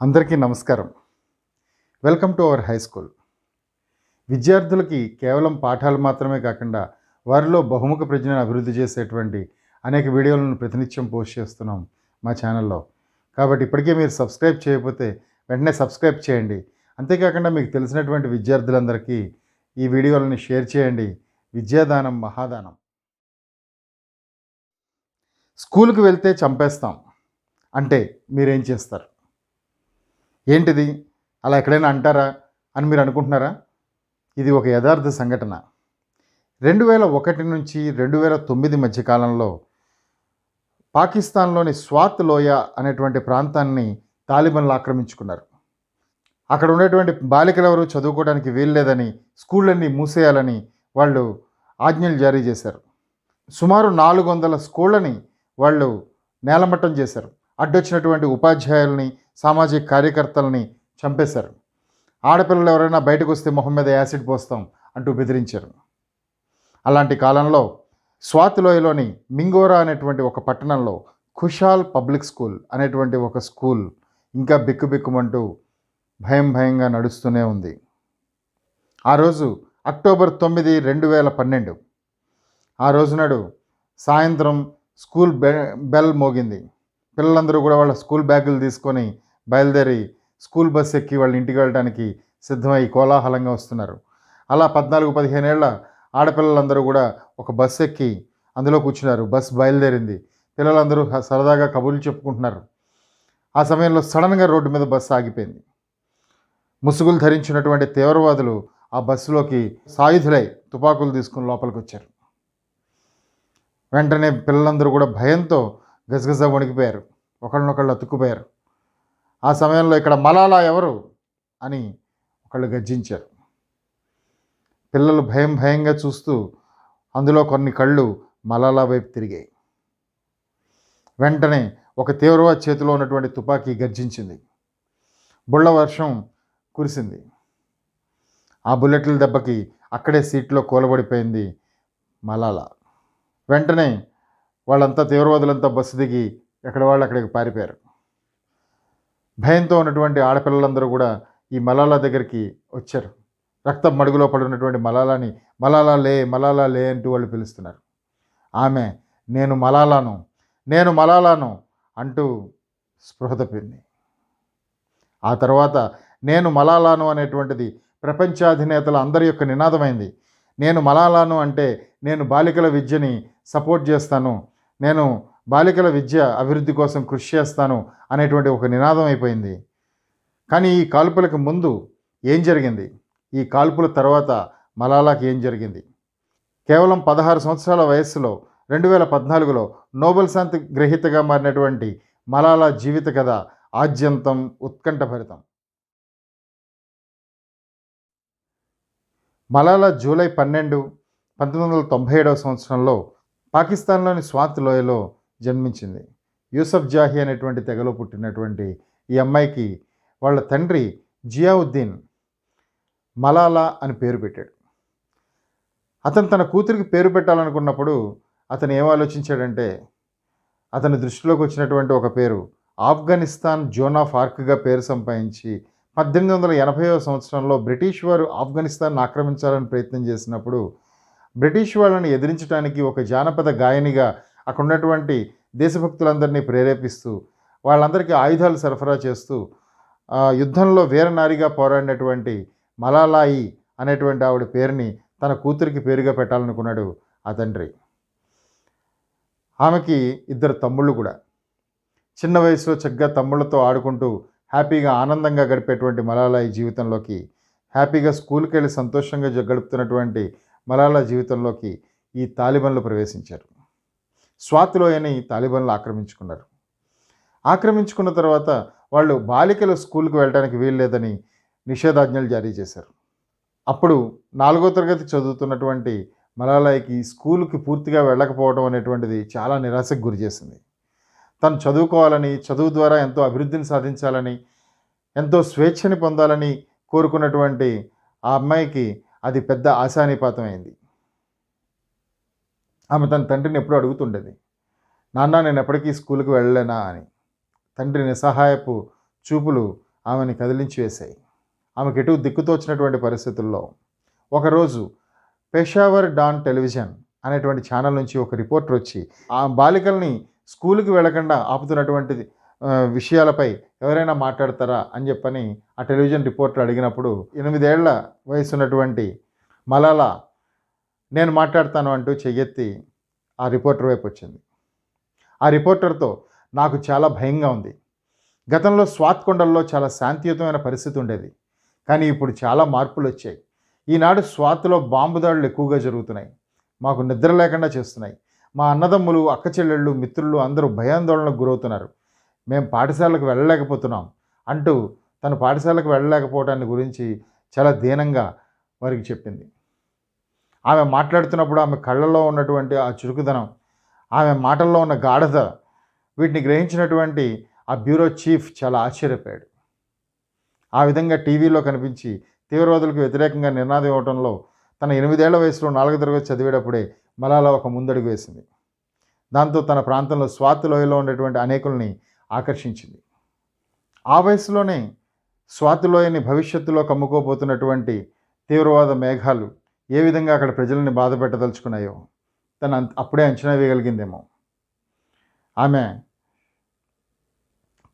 అందరికీ నమస్కారం. Welcome to our high school. విద్యార్థులకి కేవలం పాఠాలు మాత్రమే కాకుండా వారిలో బహుముఖ ప్రజ్ఞను అభివృద్ధి చేసేటువంటి అనేక వీడియోలను ప్రతినిత్యం పోస్ట్ చేస్తున్నాం మా ఛానల్లో. కాబట్టి ఇప్పటికే మీరు సబ్స్క్రైబ్ చేయకపోతే వెంటనే సబ్స్క్రైబ్ చేయండి. అంతేకాకుండా మీకు తెలిసినటువంటి విద్యార్థులందరికీ ఈ వీడియోలను షేర్ చేయండి. విద్యాదానం మహాదానం. స్కూల్కి వెళ్తే చంపేస్తాం అంటే మీరేం చేస్తారు? ఏంటిది అలా ఎక్కడైనా అంటారా అని మీరు అనుకుంటున్నారా? ఇది ఒక యథార్థ సంఘటన. 2001 నుంచి 2009 మధ్య కాలంలో పాకిస్తాన్లోని స్వాత్ లోయ అనేటువంటి ప్రాంతాన్ని తాలిబన్లు ఆక్రమించుకున్నారు. అక్కడ ఉన్నటువంటి బాలికలెవరూ చదువుకోవడానికి వీల్లేదని, స్కూళ్ళన్నీ మూసేయాలని వాళ్ళు ఆజ్ఞలు జారీ చేశారు. సుమారు 400 స్కూళ్ళని వాళ్ళు నేలమట్టం చేశారు. అడ్డొచ్చినటువంటి ఉపాధ్యాయుల్ని, సామాజిక కార్యకర్తల్ని చంపేశారు. ఆడపిల్లలు ఎవరైనా బయటకు వస్తే మొహం మీద యాసిడ్ పోస్తాం అంటూ బెదిరించారు. అలాంటి కాలంలో స్వాత్ లోయలోని మింగోరా అనేటువంటి ఒక పట్టణంలో ఖుషాల్ పబ్లిక్ స్కూల్ అనేటువంటి ఒక స్కూల్ ఇంకా బిక్కుబిక్కుమంటూ భయంగా నడుస్తూనే ఉంది. ఆ రోజు అక్టోబర్ 9, 2012. ఆ రోజునాడు సాయంత్రం స్కూల్ బెల్ మోగింది. పిల్లలందరూ కూడా వాళ్ళ స్కూల్ బ్యాగులు తీసుకొని బయలుదేరి స్కూల్ బస్ ఎక్కి వాళ్ళ ఇంటికి వెళ్ళడానికి సిద్ధమై కోలాహలంగా వస్తున్నారు. అలా 14-15 ఏళ్ల ఆడపిల్లలందరూ కూడా ఒక బస్ ఎక్కి అందులో కూర్చున్నారు. బస్ బయలుదేరింది. పిల్లలందరూ సరదాగా కబుర్లు చెప్పుకుంటున్నారు. ఆ సమయంలో సడన్గా రోడ్డు మీద బస్సు ఆగిపోయింది. ముసుగులు ధరించినటువంటి తీవ్రవాదులు ఆ బస్సులోకి సాయుధులై తుపాకులు తీసుకుని లోపలికి వచ్చారు. వెంటనే పిల్లలందరూ కూడా భయంతో గజగజ వణికిపోయారు. ఒకళ్ళనొకళ్ళు అతుక్కుపోయారు. ఆ సమయంలో ఇక్కడ మలాలా ఎవరు అని ఒకళ్ళు గర్జించారు. పిల్లలు భయంగా చూస్తూ అందులో కొన్ని కళ్ళు మలాలా వైపు తిరిగాయి. వెంటనే ఒక తీవ్రవాది చేతిలో ఉన్నటువంటి తుపాకీ గర్జించింది. బుళ్ళ వర్షం కురిసింది. ఆ బుల్లెట్ల దెబ్బకి అక్కడే సీట్లో కూలబడిపోయింది మలాలా. వెంటనే వాళ్ళంతా తీవ్రవాదులంతా బస్సు దిగి ఎక్కడ వాళ్ళు అక్కడికి పారిపోయారు. భయంతో ఉన్నటువంటి ఆడపిల్లలందరూ కూడా ఈ మలాలా దగ్గరికి వచ్చారు. రక్తం మడుగులో పడినటువంటి మలాలాని మలాలా లే అంటూ వాళ్ళు పిలుస్తున్నారు. ఆమె నేను మలాలాను అంటూ స్పృహ తప్పింది. ఆ తర్వాత నేను మలాలాను అనేటువంటిది ప్రపంచాధినేతల అందరి యొక్క నినాదమైంది. నేను మలాలాను అంటే నేను బాలికల విద్యని సపోర్ట్ చేస్తాను, నేను బాలికల విద్య అభివృద్ధి కోసం కృషి చేస్తాను అనేటువంటి ఒక నినాదం అయిపోయింది. కానీ ఈ కాల్పులకు ముందు ఏం జరిగింది? ఈ కాల్పుల తర్వాత మలాలాకి ఏం జరిగింది? కేవలం 16 సంవత్సరాల వయస్సులో 2014లో నోబెల్ శాంతి గ్రహీతగా మారినటువంటి మలాలా జీవిత కథ ఆద్యంతం ఉత్కంఠభరితం. మలాలా జూలై 12, 1997 సంవత్సరంలో పాకిస్తాన్లోని స్వాత్ లోయలో జన్మించింది. యూసఫ్ జాహీ అనేటువంటి తెగలో పుట్టినటువంటి ఈ అమ్మాయికి వాళ్ళ తండ్రి జియావుద్దీన్ మలాలా అని పేరు పెట్టాడు. అతను తన కూతురికి పేరు పెట్టాలనుకున్నప్పుడు అతను ఏం ఆలోచించాడంటే, అతని దృష్టిలోకి వచ్చినటువంటి ఒక పేరు ఆఫ్ఘనిస్తాన్ జోన్ ఆఫ్ ఆర్క్గా పేరు సంపాదించి 1880వ సంవత్సరంలో బ్రిటిష్ వారు ఆఫ్ఘనిస్తాన్ ఆక్రమించాలని ప్రయత్నం చేసినప్పుడు బ్రిటిష్ వాళ్ళని ఎదిరించడానికి ఒక జానపద గాయనిగా అక్కడ ఉన్నటువంటి దేశభక్తులందరినీ ప్రేరేపిస్తూ వాళ్ళందరికీ ఆయుధాలు సరఫరా చేస్తూ యుద్ధంలో వీరనారిగా పోరాడినటువంటి మలాలాయి అనేటువంటి ఆవిడ పేరుని తన కూతురికి పేరుగా పెట్టాలనుకున్నాడు ఆ తండ్రి. ఆమెకి 2 తమ్ముళ్ళు కూడా. చిన్న వయసులో చక్కగా తమ్ముళ్ళతో ఆడుకుంటూ హ్యాపీగా ఆనందంగా గడిపేటువంటి మలాలాయి జీవితంలోకి, హ్యాపీగా స్కూల్కి వెళ్ళి సంతోషంగా గడుపుతున్నటువంటి మలాలా జీవితంలోకి ఈ తాలిబన్లు ప్రవేశించారు. స్వాత్ లోయని తాలిబన్లు ఆక్రమించుకున్నారు. ఆక్రమించుకున్న తర్వాత వాళ్ళు బాలికలు స్కూల్కి వెళ్ళడానికి వీల్లేదని నిషేధాజ్ఞలు జారీ చేశారు. అప్పుడు 4వ తరగతి చదువుతున్నటువంటి మలాలాయికి స్కూల్కి పూర్తిగా వెళ్ళకపోవడం అనేటువంటిది చాలా నిరాశకు గురి చేసింది. తను చదువుకోవాలని, చదువు ద్వారా ఎంతో అభివృద్ధిని సాధించాలని, ఎంతో స్వేచ్ఛని పొందాలని కోరుకున్నటువంటి ఆ అమ్మాయికి అది పెద్ద ఆశానిపాతమైంది. ఆమె తన తండ్రిని ఎప్పుడూ అడుగుతుండేది, నాన్న నేను ఎప్పటికీ స్కూల్కి వెళ్ళలేనా అని. తండ్రి నిస్సహాయపు చూపులు ఆమెని కదిలించి వేశాయి. ఆమెకు ఎటు దిక్కుతోచినటువంటి పరిస్థితుల్లో ఒకరోజు పెషావర్ డాన్ టెలివిజన్ అనేటువంటి ఛానల్ నుంచి ఒక రిపోర్టర్ వచ్చి ఆ బాలికల్ని స్కూల్కి వెళ్లకుండా ఆపుతున్నటువంటి విషయాలపై ఎవరైనా మాట్లాడతారా అని చెప్పని ఆ టెలివిజన్ రిపోర్టర్ అడిగినప్పుడు 8 ఏళ్ల వయసు ఉన్నటువంటి మలాలా నేను మాట్లాడతాను అంటూ చెయ్యెత్తి ఆ రిపోర్టర్ వైపు వచ్చింది. ఆ రిపోర్టర్తో నాకు చాలా భయంగా ఉంది. గతంలో స్వాత్ కొండల్లో చాలా శాంతియుతమైన పరిస్థితి ఉండేది, కానీ ఇప్పుడు చాలా మార్పులు వచ్చాయి. ఈనాడు స్వాత్లో బాంబు దాడులు ఎక్కువగా జరుగుతున్నాయి. మాకు నిద్ర లేకుండా చేస్తున్నాయి. మా అన్నదమ్ములు, అక్క చెల్లెళ్ళు, మిత్రులు అందరూ భయాందోళనకు గురవుతున్నారు. మేము పాఠశాలకు వెళ్ళలేకపోతున్నాం అంటూ తను పాఠశాలకు వెళ్ళలేకపోవటాన్ని గురించి చాలా దీనంగా వారికి చెప్పింది. ఆమె మాట్లాడుతున్నప్పుడు ఆమె కళ్ళల్లో ఉన్నటువంటి ఆ చురుకుదనం, ఆమె మాటల్లో ఉన్న గాఢత, వీటిని గ్రహించినటువంటి ఆ బ్యూరో చీఫ్ చాలా ఆశ్చర్యపోయాడు. ఆ విధంగా టీవీలో కనిపించి తీవ్రవాదులకు వ్యతిరేకంగా నినాదం ఇవ్వడంలో తన 8 ఏళ్ల వయసులో 4వ తరగతి చదివేటప్పుడే మలాలా ఒక ముందడుగు వేసింది. దాంతో తన ప్రాంతంలో స్వాత్ లోయలో ఉండేటువంటి అనేకుల్ని ఆకర్షించింది. ఆ వయసులోనే స్వాత్ లోయని భవిష్యత్తులో కమ్ముకోబోతున్నటువంటి తీవ్రవాద మేఘాలు ఏ విధంగా అక్కడ ప్రజల్ని బాధ పెట్టదలుచుకున్నాయో తను అప్పుడే అంచనా వేయగలిగిందేమో. ఆమె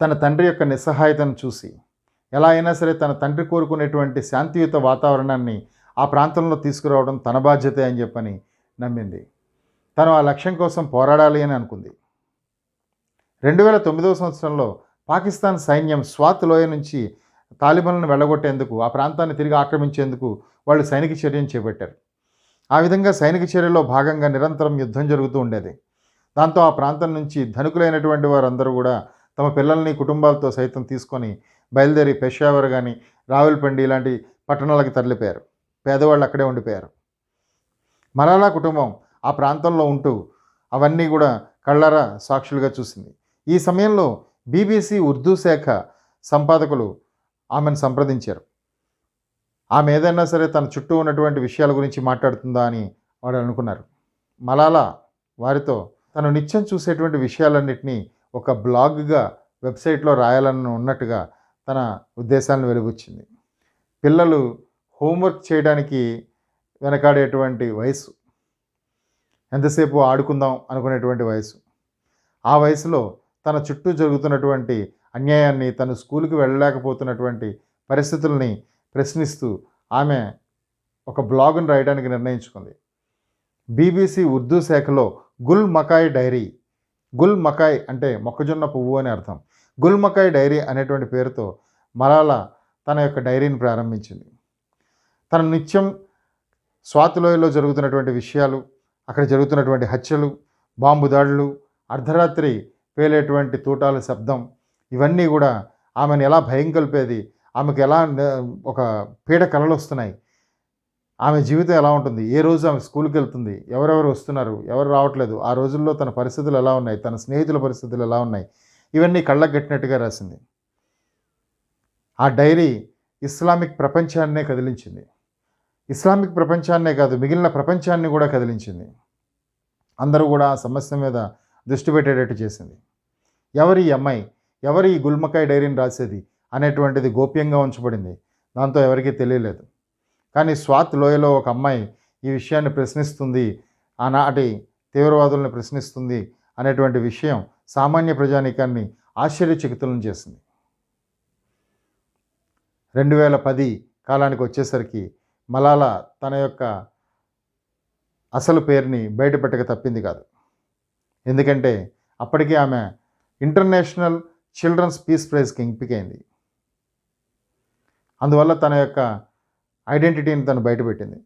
తన తండ్రి యొక్క నిస్సహాయతను చూసి ఎలా అయినా సరే తన తండ్రి కోరుకునేటువంటి శాంతియుత వాతావరణాన్ని ఆ ప్రాంతంలో తీసుకురావడం తన బాధ్యతే అని చెప్పని నమ్మింది. తను ఆ లక్ష్యం కోసం పోరాడాలి అని అనుకుంది. 2009వ సంవత్సరంలో పాకిస్తాన్ సైన్యం స్వాత్ లోయ నుంచి తాలిబాన్లను వెళ్ళగొట్టేందుకు, ఆ ప్రాంతాన్ని తిరిగి ఆక్రమించేందుకు వాళ్ళు సైనిక చర్యను చేపట్టారు. ఆ విధంగా సైనిక చర్యలో భాగంగా నిరంతరం యుద్ధం జరుగుతూ ఉండేది. దాంతో ఆ ప్రాంతం నుంచి ధనికులైనటువంటి వారందరూ కూడా తమ పిల్లల్ని కుటుంబాలతో సైతం తీసుకొని బయలుదేరి పెషావర్ కానీ, రావల్పిండి ఇలాంటి పట్టణాలకు తరలిపోయారు. పేదవాళ్ళు అక్కడే ఉండిపోయారు. మలాలా కుటుంబం ఆ ప్రాంతంలో ఉంటూ అవన్నీ కూడా కళ్ళారా సాక్షులుగా చూసింది. ఈ సమయంలో BBC ఉర్దూ శాఖ సంపాదకులు ఆమెను సంప్రదించారు. ఆమె ఏదైనా సరే తన చుట్టూ ఉన్నటువంటి విషయాల గురించి మాట్లాడుతుందా అని వాడు అనుకున్నారు. మలాలా వారితో తను నిత్యం చూసేటువంటి విషయాలన్నింటినీ ఒక బ్లాగ్గా వెబ్సైట్లో రాయాలని ఉన్నట్టుగా తన ఉద్దేశాలను వెలుగుచ్చింది. పిల్లలు హోంవర్క్ చేయడానికి వెనకాడేటువంటి వయసు, ఎంతసేపు ఆడుకుందాం అనుకునేటువంటి వయసు. ఆ వయసులో తన చుట్టూ జరుగుతున్నటువంటి అన్యాయాన్ని, తను స్కూల్కి వెళ్ళలేకపోతున్నటువంటి పరిస్థితుల్ని ప్రశ్నిస్తూ ఆమె ఒక బ్లాగును రాయడానికి నిర్ణయించుకుంది. BBC ఉర్దూ శాఖలో గుల్ మకాయ్ డైరీ, గుల్ మకాయ్ అంటే మొక్కజొన్న పువ్వు అని అర్థం, గుల్ మకాయ్ డైరీ అనేటువంటి పేరుతో మలాలా తన యొక్క డైరీని ప్రారంభించింది. తన నిత్యం స్వాత్ లోయలో జరుగుతున్నటువంటి విషయాలు, అక్కడ జరుగుతున్నటువంటి హత్యలు, బాంబు దాడులు, అర్ధరాత్రి పేలేటువంటి తూటాల శబ్దం, ఇవన్నీ కూడా ఆమెను ఎలా భయం కలిపేది, ఆమెకు ఎలా ఒక పీడ కలలు వస్తున్నాయి, ఆమె జీవితం ఎలా ఉంటుంది, ఏ రోజు ఆమె స్కూల్కి వెళ్తుంది, ఎవరెవరు వస్తున్నారు, ఎవరు రావట్లేదు, ఆ రోజుల్లో తన పరిస్థితులు ఎలా ఉన్నాయి, తన స్నేహితుల పరిస్థితులు ఎలా ఉన్నాయి, ఇవన్నీ కళ్ళకు కట్టినట్టుగా రాసింది. ఆ డైరీ ఇస్లామిక్ ప్రపంచాన్నే కదిలించింది. ఇస్లామిక్ ప్రపంచాన్నే కాదు, మిగిలిన ప్రపంచాన్ని కూడా కదిలించింది. అందరూ కూడా ఆ సమస్య మీద దృష్టి పెట్టేటట్టు చేసింది. ఎవరి ఈ అమ్మాయి, ఎవరి ఈ గుల్మకాయ్ డైరీని రాసేది అనేటువంటిది గోప్యంగా ఉంచబడింది. దాంతో ఎవరికీ తెలియలేదు. కానీ స్వాత్ లోయలో ఒక అమ్మాయి ఈ విషయాన్ని ప్రశ్నిస్తుంది, ఆనాటి తీవ్రవాదులను ప్రశ్నిస్తుంది అనేటువంటి విషయం సామాన్య ప్రజానీకాన్ని ఆశ్చర్యచకితులను చేసింది. 2010 కాలానికి వచ్చేసరికి మలాలా తన యొక్క అసలు పేరుని బయటపెట్టక తప్పింది కాదు. ఎందుకంటే అప్పటికే ఆమె ఇంటర్నేషనల్ చిల్డ్రన్స్ పీస్ ప్రైజ్కి ఎంపికైంది. అందువల్ల తన యొక్క ఐడెంటిటీని తను బయటపెట్టింది.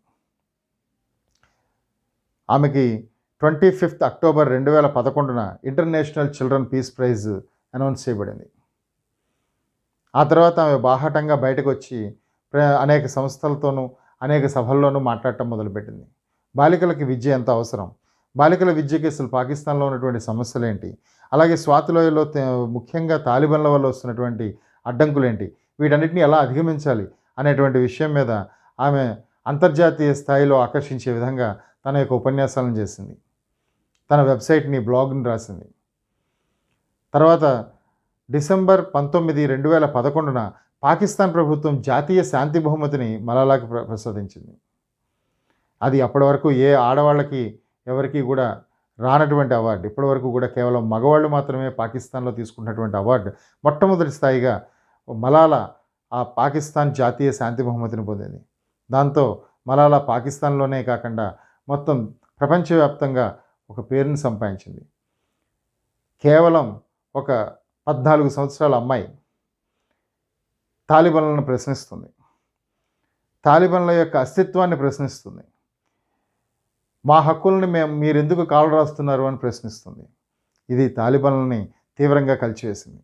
ఆమెకి 25 October 2011 international children peace prize announce చేయబడింది. ఆ తర్వాత ఆమె బాహాటంగా బయటకు వచ్చి అనేక సంస్థలతోనూ అనేక సభల్లోనూ మాట్లాడటం మొదలుపెట్టింది. బాలికలకి విద్య ఎంత అవసరం, బాలికల విద్యకి అసలు పాకిస్తాన్లో ఉన్నటువంటి సమస్యలు ఏంటి, అలాగే స్వాత్ లోయలో ముఖ్యంగా తాలిబాన్ల వల్ల వస్తున్నటువంటి అడ్డంకులేంటి, వీటన్నిటిని ఎలా అధిగమించాలి అనేటువంటి విషయం మీద ఆమె అంతర్జాతీయ స్థాయిలో ఆకర్షించే విధంగా తన యొక్క ఉపన్యాసాలను చేసింది. తన వెబ్సైట్ని, బ్లాగ్ని రాసింది. తర్వాత డిసెంబర్ 19, 2011 పాకిస్తాన్ ప్రభుత్వం జాతీయ శాంతి బహుమతిని మలాలాకి ప్రసాదించింది. అది అప్పటి వరకు ఏ ఆడవాళ్ళకి ఎవరికీ కూడా రానటువంటి అవార్డు. ఇప్పటివరకు కూడా కేవలం మగవాళ్ళు మాత్రమే పాకిస్తాన్లో తీసుకున్నటువంటి అవార్డు. మొట్టమొదటి స్థాయిగా మలాలా ఆ పాకిస్తాన్ జాతీయ శాంతి బహుమతిని పొందింది. దాంతో మలాలా పాకిస్తాన్లోనే కాకుండా మొత్తం ప్రపంచవ్యాప్తంగా ఒక పేరుని సంపాదించింది. కేవలం ఒక 14 సంవత్సరాల అమ్మాయి తాలిబాన్లను ప్రశ్నిస్తుంది. తాలిబాన్ల యొక్క అస్తిత్వాన్ని ప్రశ్నిస్తుంది. మా హక్కుల్ని మీరెందుకు కాలు రాస్తున్నారు అని ప్రశ్నిస్తుంది. ఇది తాలిబాన్లని తీవ్రంగా కలిచివేసింది.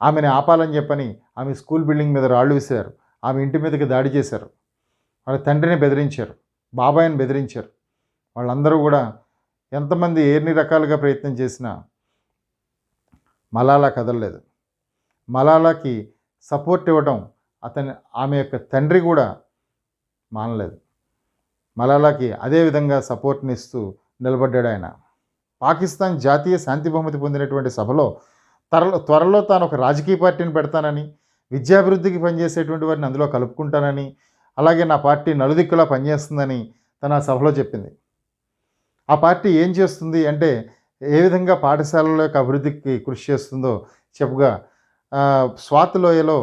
ఆమెను ఆపాలని చెప్పని ఆమె స్కూల్ బిల్డింగ్ మీద రాళ్ళు విసిరారు. ఆమె ఇంటి మీదకి దాడి చేశారు. వాళ్ళ తండ్రిని బెదిరించారు, బాబాయిని బెదిరించారు. వాళ్ళందరూ కూడా ఎంతమంది ఎన్ని రకాలుగా ప్రయత్నం చేసినా మలాలా కదలలేదు. మలాలాకి సపోర్ట్ ఇవ్వడం ఆమె యొక్క తండ్రి కూడా మానలేదు. మలాలాకి అదేవిధంగా సపోర్ట్ని ఇస్తూ నిలబడ్డాడు ఆయన. పాకిస్తాన్ జాతీయ శాంతి బహుమతి పొందినటువంటి సభలో త్వరలో తాను ఒక రాజకీయ పార్టీని పెడతానని, విద్యాభివృద్ధికి పనిచేసేటువంటి వారిని అందులో కలుపుకుంటానని, అలాగే నా పార్టీ నలుదిక్కులా పనిచేస్తుందని తన సభలో చెప్పింది. ఆ పార్టీ ఏం చేస్తుంది అంటే ఏ విధంగా పాఠశాలల యొక్క అభివృద్ధికి కృషి చేస్తుందో చెప్పగా స్వాత్ లోయలో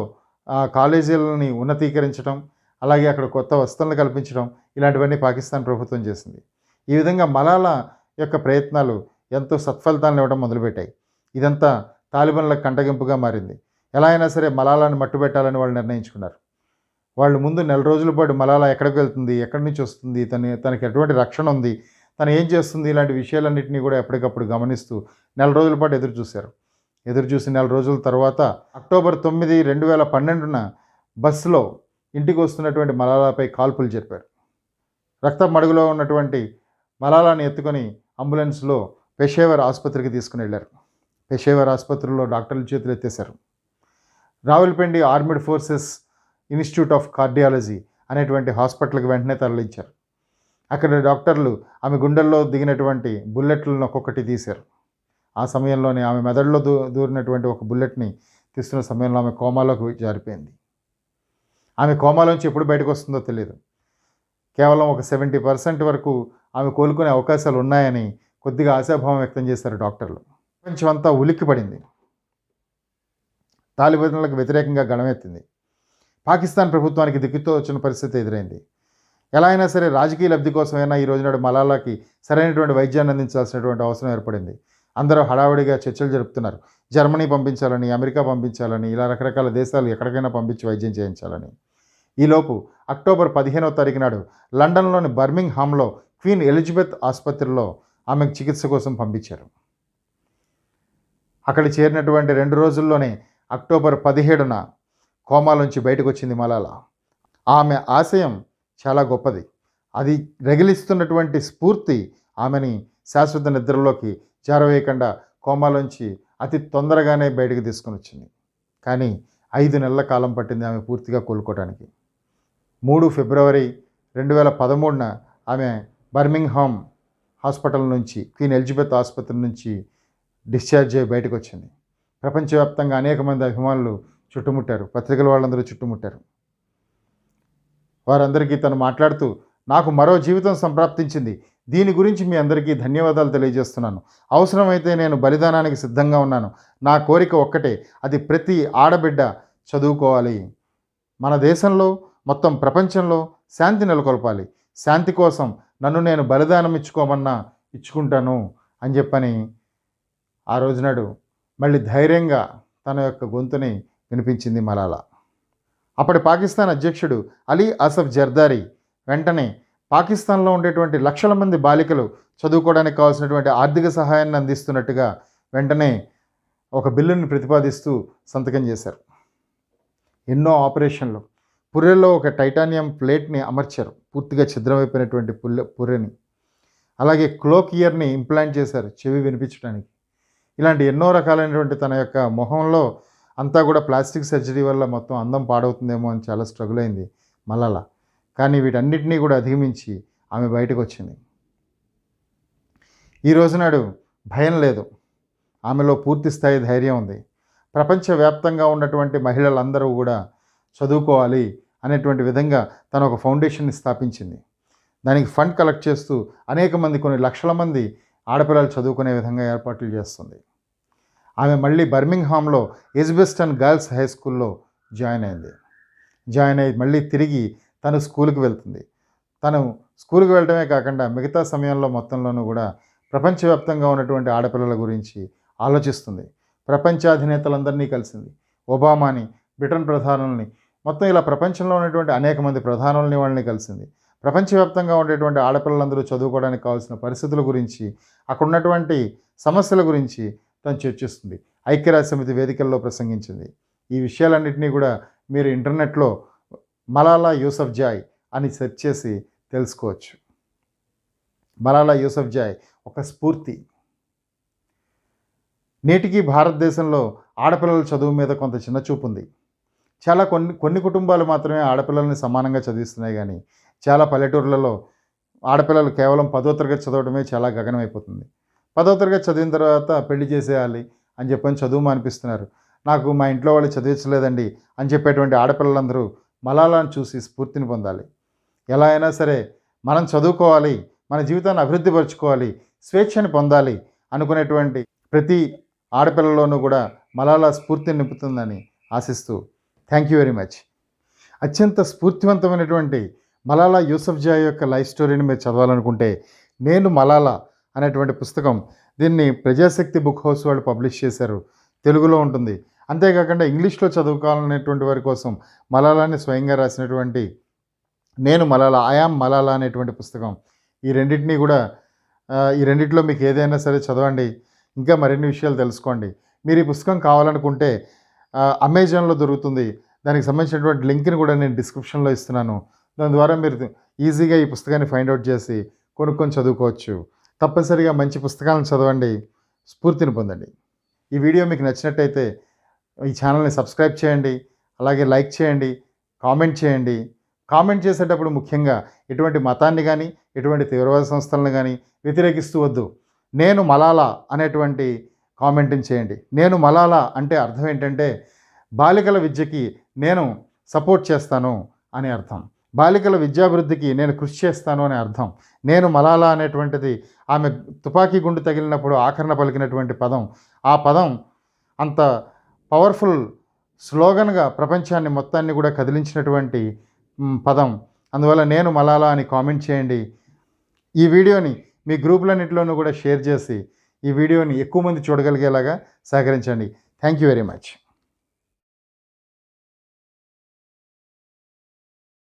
కాలేజీలని ఉన్నతీకరించడం, అలాగే అక్కడ కొత్త వసతులను కల్పించడం, ఇలాంటివన్నీ పాకిస్తాన్ ప్రభుత్వం చేసింది. ఈ విధంగా మలాలా యొక్క ప్రయత్నాలు ఎంతో సత్ఫలితాలను ఇవ్వడం మొదలుపెట్టాయి. ఇదంతా తాలిబాన్లకు కంటగింపుగా మారింది. ఎలా అయినా సరే మలాలాని మట్టుబెట్టాలని వాళ్ళు నిర్ణయించుకున్నారు. వాళ్ళు ముందు నెల రోజుల పాటు మలాలా ఎక్కడికి వెళ్తుంది, ఎక్కడి నుంచి వస్తుంది, తనకి ఎటువంటి రక్షణ ఉంది, తను ఏం చేస్తుంది, ఇలాంటి విషయాలన్నింటినీ కూడా ఎప్పటికప్పుడు గమనిస్తూ నెల రోజుల పాటు ఎదురుచూసి నెల రోజుల తర్వాత అక్టోబర్ 9, 2012న బస్సులో ఇంటికి వస్తున్నటువంటి మలాలాపై కాల్పులు జరిపారు. రక్తం మడుగులో ఉన్నటువంటి మలాలాని ఎత్తుకొని అంబులెన్స్లో పెషేవర్ ఆసుపత్రికి తీసుకుని వెళ్ళారు. పెషేవర్ ఆసుపత్రిలో డాక్టర్ల చేతులు ఎత్తేశారు. Rawalpindi armed forces institute of cardiology అనేటువంటి హాస్పిటల్కి వెంటనే తరలించారు. అక్కడ డాక్టర్లు ఆమె గుండెల్లో దిగినటువంటి బుల్లెట్లను ఒక్కొక్కటి తీశారు. ఆ సమయంలోనే ఆమె మెదడులో దూరినటువంటి ఒక బుల్లెట్ని తీస్తున్న సమయంలో ఆమె కోమాలోకి జారిపోయింది. ఆమె కోమాలోంచి ఎప్పుడు బయటకు వస్తుందో తెలియదు. కేవలం ఒక 70% వరకు ఆమె కోలుకునే అవకాశాలు ఉన్నాయని కొద్దిగా ఆశాభావం వ్యక్తం చేశారు డాక్టర్లు. ప్రపంచం అంతా ఉలిక్కిపడింది. తాలిబాన్లకు వ్యతిరేకంగా గళమెత్తింది. పాకిస్తాన్ ప్రభుత్వానికి దిక్కుతో వచ్చిన పరిస్థితి ఎదురైంది. ఎలా అయినా సరే రాజకీయ లబ్ధి కోసమైనా ఈ రోజునాడు మలాలాకి సరైనటువంటి వైద్యాన్ని అందించాల్సినటువంటి అవసరం ఏర్పడింది. అందరూ హడావుడిగా చర్చలు జరుపుతున్నారు. జర్మనీ పంపించాలని, అమెరికా పంపించాలని, ఇలా రకరకాల దేశాలు ఎక్కడికైనా పంపించి వైద్యం చేయించాలని. ఈలోపు అక్టోబర్ 15వ తారీఖు నాడు లండన్లోని బర్మింగ్హామ్లో క్వీన్ ఎలిజబెత్ ఆసుపత్రిలో ఆమెకు చికిత్స కోసం పంపించారు. అక్కడ చేరినటువంటి 2 రోజుల్లోనే అక్టోబర్ 17న కోమాలోంచి బయటకు వచ్చింది మలాలా. ఆమె ఆశయం చాలా గొప్పది. అది రగిలిస్తున్నటువంటి స్ఫూర్తి ఆమెని శాశ్వత నిద్రలోకి జారవేయకుండా కోమాలోంచి అతి తొందరగానే బయటకు తీసుకొని వచ్చింది. కానీ 5 నెలల కాలం పట్టింది ఆమె పూర్తిగా కోలుకోవడానికి. 3 ఫిబ్రవరి 2013న ఆమె బర్మింగ్హామ్ హాస్పిటల్ నుంచి, క్వీన్ ఎలిజబెత్ ఆసుపత్రి నుంచి డిశ్చార్జ్ అయ్యి బయటకు వచ్చింది. ప్రపంచవ్యాప్తంగా అనేక మంది అభిమానులు చుట్టుముట్టారు. పత్రికల వాళ్ళందరూ చుట్టుముట్టారు. వారందరికీ తను మాట్లాడుతూ, నాకు మరో జీవితం సంప్రాప్తించింది. దీని గురించి మీ అందరికీ ధన్యవాదాలు తెలియజేస్తున్నాను. అవసరమైతే నేను బలిదానానికి సిద్ధంగా ఉన్నాను. నా కోరిక ఒక్కటే, అది ప్రతి ఆడబిడ్డ చదువుకోవాలి. మన దేశంలో, మొత్తం ప్రపంచంలో శాంతి నెలకొల్పాలి. శాంతి కోసం నన్ను నేను బలిదానం ఇచ్చుకోమన్నా ఇచ్చుకుంటాను అని చెప్పని ఆ రోజునాడు మళ్ళీ ధైర్యంగా తన యొక్క గొంతుని వినిపించింది మలాలా. అప్పటి పాకిస్తాన్ అధ్యక్షుడు అలీ అసఫ్ జర్దారీ వెంటనే పాకిస్తాన్లో ఉండేటువంటి లక్షల మంది బాలికలు చదువుకోవడానికి కావాల్సినటువంటి ఆర్థిక సహాయాన్ని అందిస్తున్నట్టుగా వెంటనే ఒక బిల్లుని ప్రతిపాదిస్తూ సంతకం చేశారు. ఎన్నో ఆపరేషన్లు, పుర్రెలో ఒక టైటానియం ప్లేట్ని అమర్చారు, పూర్తిగా ఛిద్రమైపోయినటువంటి పుర్రెని. అలాగే క్లోక్ ఇయర్ని ఇంప్లాంట్ చేశారు, చెవి వినిపించడానికి. ఇలాంటి ఎన్నో రకాలైనటువంటి తన యొక్క మొహంలో అంతా కూడా ప్లాస్టిక్ సర్జరీ వల్ల మొత్తం అందం పాడవుతుందేమో అని చాలా స్ట్రగుల్ అయింది మలాలా. కానీ వీటన్నిటినీ కూడా అధిగమించి ఆమె బయటకు వచ్చింది. ఈ రోజునాడు భయం లేదు, ఆమెలో పూర్తి స్థాయి ధైర్యం ఉంది. ప్రపంచవ్యాప్తంగా ఉన్నటువంటి మహిళలందరూ కూడా చదువుకోవాలి అనేటువంటి విధంగా తను ఒక ఫౌండేషన్ని స్థాపించింది. దానికి ఫండ్ కలెక్ట్ చేస్తూ అనేక మంది, కొన్ని లక్షల మంది ఆడపిల్లలు చదువుకునే విధంగా ఏర్పాట్లు చేస్తుంది. ఆమె మళ్ళీ బర్మింగ్హామ్లో ఎజ్బెస్టన్ గర్ల్స్ హై స్కూల్లో జాయిన్ అయ్యి మళ్ళీ తిరిగి తను స్కూల్కి వెళ్తుంది. తను స్కూల్కి వెళ్ళడమే కాకుండా మిగతా సమయంలో మొత్తంలోనూ కూడా ప్రపంచవ్యాప్తంగా ఉన్నటువంటి ఆడపిల్లల గురించి ఆలోచిస్తుంది. ప్రపంచాధినేతలందరినీ కలిసింది. ఒబామాని, బ్రిటన్ ప్రధానుల్ని, మొత్తం ఇలా ప్రపంచంలో ఉన్నటువంటి అనేక మంది ప్రధానుల్ని వాళ్ళని కలిసింది. ప్రపంచవ్యాప్తంగా ఉండేటువంటి ఆడపిల్లలందరూ చదువుకోవడానికి కావాల్సిన పరిస్థితుల గురించి, అక్కడ ఉన్నటువంటి సమస్యల గురించి తను చర్చిస్తుంది. ఐక్యరాజ్య సమితి వేదికల్లో ప్రసంగించింది. ఈ విషయాలన్నింటినీ కూడా మీరు ఇంటర్నెట్లో మలాలా యూసఫ్జాయ్ అని సెర్చ్ చేసి తెలుసుకోవచ్చు. మలాలా యూసఫ్జాయ్ ఒక స్ఫూర్తి. నేటికి భారతదేశంలో ఆడపిల్లల చదువు మీద కొంత చిన్నచూపు ఉంది. చాలా కొన్ని కుటుంబాలు మాత్రమే ఆడపిల్లల్ని సమానంగా చదివిస్తున్నాయి, కానీ చాలా పల్లెటూర్లలో ఆడపిల్లలు కేవలం 10వ తరగతి చదవడమే చాలా గగనమైపోతుంది. 10వ తరగతి చదివిన తర్వాత పెళ్లి చేసేయాలి అని చెప్పని చదువు మానిపిస్తున్నారు. నాకు మా ఇంట్లో వాళ్ళు చదివించలేదండి అని చెప్పేటువంటి ఆడపిల్లలందరూ మలాలాను చూసి స్ఫూర్తిని పొందాలి. ఎలా అయినా సరే మనం చదువుకోవాలి, మన జీవితాన్ని అభివృద్ధి పరుచుకోవాలి, స్వేచ్ఛని పొందాలి అనుకునేటువంటి ప్రతి ఆడపిల్లలోనూ కూడా మలాలా స్ఫూర్తిని నింపుతుందని ఆశిస్తూ థ్యాంక్ యూ వెరీ మచ్. అత్యంత స్ఫూర్తివంతమైనటువంటి మలాలా యూసఫ్జాయ్ యొక్క లైఫ్ స్టోరీని మీరు చదవాలనుకుంటే నేను మలాలా అనేటువంటి పుస్తకం, దీన్ని ప్రజాశక్తి బుక్ హౌస్ వాళ్ళు పబ్లిష్ చేశారు. తెలుగులో ఉంటుంది. అంతేకాకుండా ఇంగ్లీష్లో చదువుకోవాలనేటువంటి వారి కోసం మలాలాని స్వయంగా రాసినటువంటి నేను మలాలా, ఐయామ్ మలాలా అనేటువంటి పుస్తకం. ఈ రెండింటిలో మీకు ఏదైనా సరే చదవండి. ఇంకా మరిన్ని విషయాలు తెలుసుకోండి. మీరు ఈ పుస్తకం కావాలనుకుంటే అమెజాన్లో దొరుకుతుంది. దానికి సంబంధించినటువంటి లింక్ని కూడా నేను డిస్క్రిప్షన్లో ఇస్తున్నాను. దాని ద్వారా మీరు ఈజీగా ఈ పుస్తకాన్ని ఫైండ్ అవుట్ చేసి కొనుక్కొని చదువుకోవచ్చు. తప్పనిసరిగా మంచి పుస్తకాలను చదవండి, స్ఫూర్తిని పొందండి. ఈ వీడియో మీకు నచ్చినట్టయితే ఈ ఛానల్ని సబ్స్క్రైబ్ చేయండి, అలాగే లైక్ చేయండి, కామెంట్ చేయండి. కామెంట్ చేసేటప్పుడు ముఖ్యంగా ఎటువంటి మతాన్ని కానీ, ఎటువంటి తీవ్రవాద సంస్థలను కానీ వ్యతిరేకిస్తూ వద్దు. నేను మలాలా అనేటువంటి కామెంటింగ్ చేయండి. నేను మలాలా అంటే అర్థం ఏంటంటే బాలికల విద్యకి నేను సపోర్ట్ చేస్తాను అని అర్థం. బాలికల విద్యాభివృద్ధికి నేను కృషి చేస్తాను అని అర్థం. నేను మలాలా అనేటువంటిది ఆమె తుపాకీ గుండు తగిలినప్పుడు ఆఖరణ పలికినటువంటి పదం. ఆ పదం అంత పవర్ఫుల్ స్లోగన్గా ప్రపంచాన్ని మొత్తాన్ని కూడా కదిలించినటువంటి పదం. అందువల్ల నేను మలాలా అని కామెంట్ చేయండి. ఈ వీడియోని మీ గ్రూపులన్నింటిలోనూ కూడా షేర్ చేసి ఈ వీడియోని ఎక్కువ మంది చూడగలిగేలాగా సహకరించండి. Thank you very much.